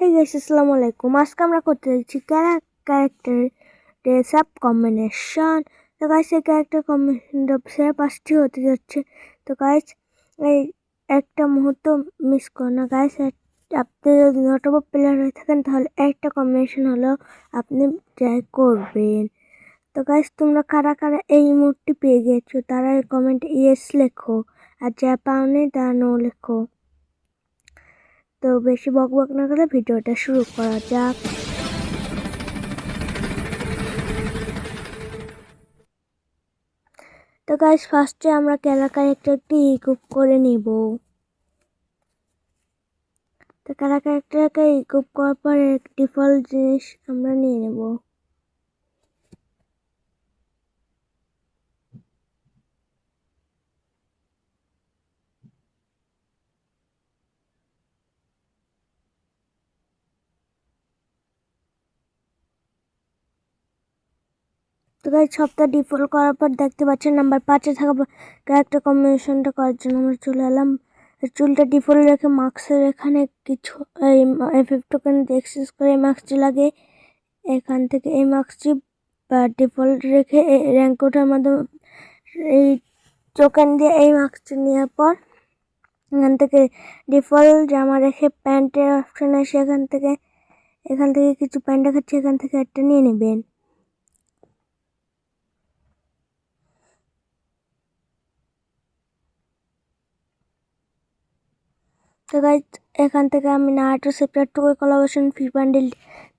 Hey guys, আসসালামু আলাইকুম। আজকে আমরা করতে যাচ্ছি ক্যারেক্টার ড্রেস আপ কম্বিনেশন। তো গাইস এই ক্যারেক্টার কম্বিনেশনটা 5টি হতে যাচ্ছে। তো গাইস এই একটা মুহূর্ত মিস করো না গাইস। আপনি যদি নটবল প্লেয়ার হয়ে থাকেন তাহলে একটা কম্বিনেশন হলেও আপনি ট্রাই করবেন। তো গাইস তোমরা কারা কারা এই মুহূর্তে পেয়ে গেছো তারা এই কমেন্টে ইয়েস লেখো, আর যা পাওনি তারা নো লেখো। তো বেশি বকবক না করে ভিডিওটা শুরু করা যাক। তো গাইস ফার্স্টে আমরা ক্যারেক্টারটি ইকুইপ করে নিব। তো ক্যারেক্টারটাকে ইকুইপ করার পরে ডিফল্ট জিনিস আমরা নিয়ে নেব। তো গাইস সবটা ডিফল্ট করার পর দেখতে পাচ্ছেন নাম্বার 5-এ থাকা ক্যারেক্টার কম্বিনেশনটা করার জন্য আমরা চলে এলাম। চুলটা ডিফল্ট রেখে মাস্কের এখানে কিছু এফএফ টোকেন এক্সেস করে এই মাস্কটি লাগে। এখান থেকে এই মাস্কটি ডিফল্ট রেখে র্যাঙ্ক ওঠার মাধ্যমে এই টোকেন দিয়ে এই মাস্কটি নেওয়ার পর এখান থেকে ডিফল্ট জামা রেখে প্যান্টের অপশন আসে, এখান থেকে কিছু প্যান্ট দেখাচ্ছে, এখান থেকে একটা নিয়ে নেবেন। তো গাইস এখান থেকে আমি Naruto chapter 2 collaboration free bundle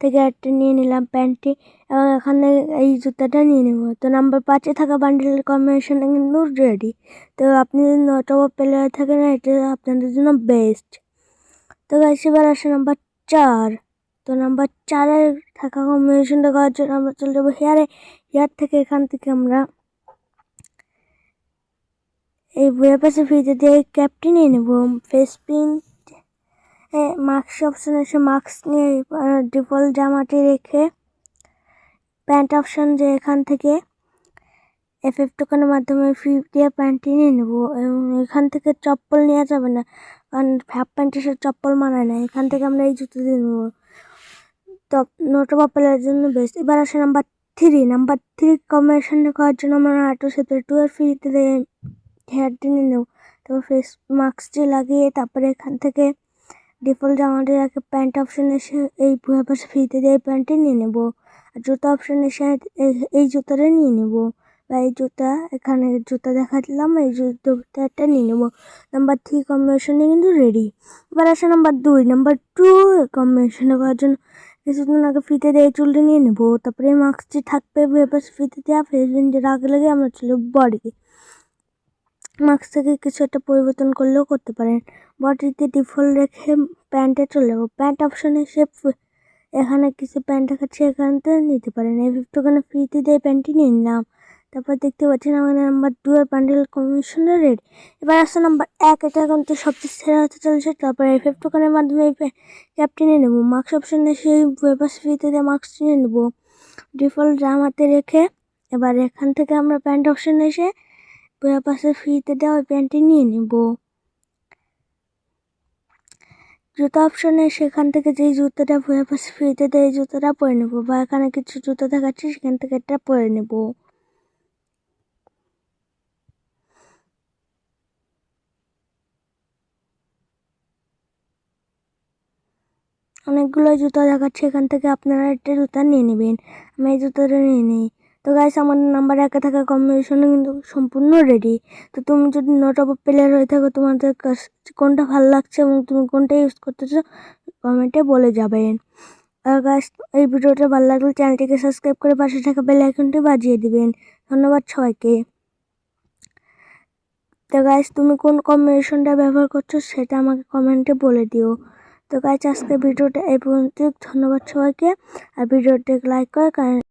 থেকে একটা নিয়ে নিলাম প্যান্টটি, এবং এখানে এই জুতাটা নিয়ে নেব। তো নাম্বার 5-এ থাকা বান্ডেলের কম্বিনেশন কিন্তু রেডি। তো আপনি যদি নটবল প্লেয়ার থাকেন এটা আপনাদের জন্য বেস্ট। তো গাইস এবার আসে নাম্বার 4। তো নাম্বার 4-এর থাকা কম্বিনেশনটা করার জন্য আমরা চলে যাবো হেয়ার থেকে এখান থেকে আমরা এই বইয়ের পাশে ফ্রিতে দিয়ে এই ক্যাপটি নিয়ে নেব। ফেস প্রিন্ট মাস্ক অপশন এসে মাস্ক নিয়ে ডিফল্ট জামাটি রেখে প্যান্ট অপশন যে এখান থেকে এফএফ টোকেনের মাধ্যমে ফ্রি দিয়ে প্যান্টটি নিয়ে নেব। এবং এখান থেকে চপ্পল নেওয়া যাবে না, কারণ হাফ প্যান্টের সাথে চপ্পল মানায় না। এখান থেকে আমরা এই জুতো দিয়ে নেব। তো নটবল প্লেয়ারের জন্য বেস্ট। এবার আসে নাম্বার 3। নাম্বার 3 কম্বিনেশন করার জন্য আমরা নারুটো চ্যাপ্টার 2 এর ফ্রিতে হেয়ারটি নিয়ে নেব। তারপর ফেস মাস্কটি লাগিয়ে তারপরে এখান থেকে ডিফল্ট জামাটি রাখে প্যান্ট অপশন এসে এই ভুয়া পাশে ফ্রিতে দিয়ে এই প্যান্টটি নিয়ে নেব। আর জুতা অপশন এসে এই জুতাটা নিয়ে নেব, বা এই জুতা এখানে জুতা দেখাচ্ছিলাম এই জুতাটা নিয়ে নেব। নাম্বার 3 কম্বিনেশনে কিন্তু রেডি। এবার আসে নাম্বার 2। নাম্বার 2 কম্বিনেশনে করার জন্য কিছুদিন আগে ফ্রিতে দিয়ে এই চুলটি নিয়ে নেব। তারপরে এই মাস্কটি থাকবে ভুয়া পাশে ফ্রিতে দেওয়া, ফেস বেঞ্চের আগে লেগে আমরা চলে বডিতে। মাস্ক থেকে কিছু একটা পরিবর্তন করলেও করতে পারেন। বডিতে ডিফল্ট রেখে প্যান্টে চলে যাবো। প্যান্ট অপশনে এখানে কিছু প্যান্ট দেখাচ্ছে, এখান থেকে নিতে পারেন। এই টোকেনে ফ্রিতে দিয়ে প্যান্টটি নিয়ে নিলাম। তারপর দেখতে পাচ্ছেন আমাদের নাম্বার 2 এর বান্ডেল কম্বিনেশনে রেডি। এবার আসছে নাম্বার 1, এটা কিন্তু সবচেয়ে সেরা হতে চলেছে। তারপর এই টোকেনের মাধ্যমে এই ক্যাপটি নিয়ে নেবো। মাস্ক অপশনে সেই পাশে ফ্রিতে দিয়ে মাস্কটি নিয়ে নেবো ডিফল্ট জামাতে রেখে। এবার এখান থেকে আমরা প্যান্ট অপশনে এসে বইয়ের পাশে ফ্রিতে দেওয়া প্যান্টটি নিয়ে নেব। জুতা অপশনে সেখান থেকে যেই জুতোটা বইয়ের পাশে ফ্রিতে দেয় এই জুতোটা পরে নেব, বা এখানে কিছু জুতো দেখাচ্ছে সেখান থেকে একটা পরে নেব। অনেকগুলো জুতো দেখাচ্ছে, এখান থেকে আপনারা একটা জুতা নিয়ে নেবেন। আমি এই জুতোটা নিয়ে নিই। তো গাইস আমাদের নাম্বার 1-এ থাকা কম্বিনেশনে কিন্তু সম্পূর্ণ রেডি। তো তুমি যদি নটবল প্লেয়ার হয়ে থাকো তোমাদের কাছে কোনটা ভালো লাগছে এবং তুমি কোনটা ইউজ করতেছো কমেন্টে বলে যাবেন। আর গাইস এই ভিডিওটা ভালো লাগলে চ্যানেলটিকে সাবস্ক্রাইব করে পাশে থাকা বেল আইকনটি বাজিয়ে দিবেন। ধন্যবাদ সবাইকে। তো গাইস তুমি কোন কম্বিনেশনটা ব্যবহার করছো সেটা আমাকে কমেন্টে বলে দিও। তো গাইস আজকে ভিডিওটা এই পর্যন্ত। ধন্যবাদ সবাইকে, আর ভিডিওটাকে লাইক করে